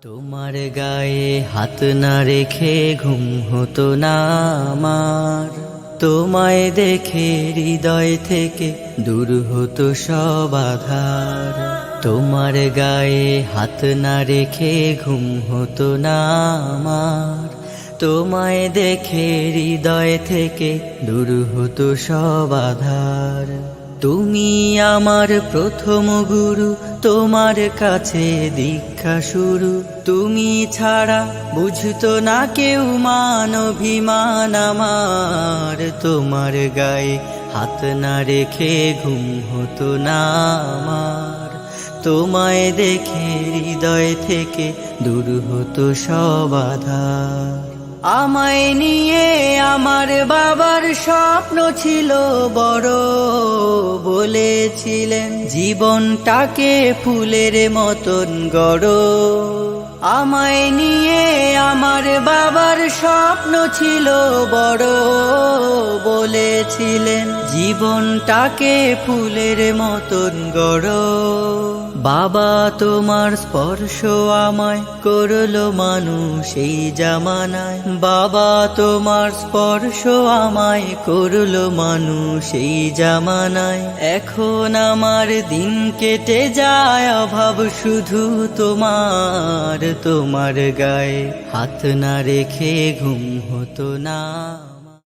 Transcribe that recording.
তোমার গায়ে হাত না রেখে ঘুম হতো না আমার। তোমায় দেখে হৃদয় থেকে দূর হতো সব আধার। তোমার গায়ে হাত না রেখে ঘুম হতো না আমার। তোমায় দেখে হৃদয় থেকে দূর হতো সব আধার। তুমি আমার প্রথম গুরু, তোমার কাছে দীক্ষা শুরু। তুমি ছাড়া বুঝতো না কেউ মান অভিমান আমার। তোমার গায়ে হাত না রেখে ঘুম হতো না আমার। তোমায় দেখে হৃদয় থেকে দূর হতো সব আধার। আমায় নিয়ে আমার বাবার স্বপ্ন ছিল বড়, বলেছিলেন জীবনটাকে ফুলের মতন গড়ো। আমায় নিয়ে আমার বাবার স্বপ্ন ছিল বড়, বলেছিলেন জীবনটাকে ফুলের মতন গড়ো। বাবা তোমার স্পর্শ আমায় করলো মানুষ এই জামানায়। বাবা তোমার স্পর্শ আমায় করলো মানুষ এই জামানায়। এখন আমার দিন কেটে যায় অভাব শুধু তোমার। তোমার গায়ে হাত না রেখে ঘুম হতো না।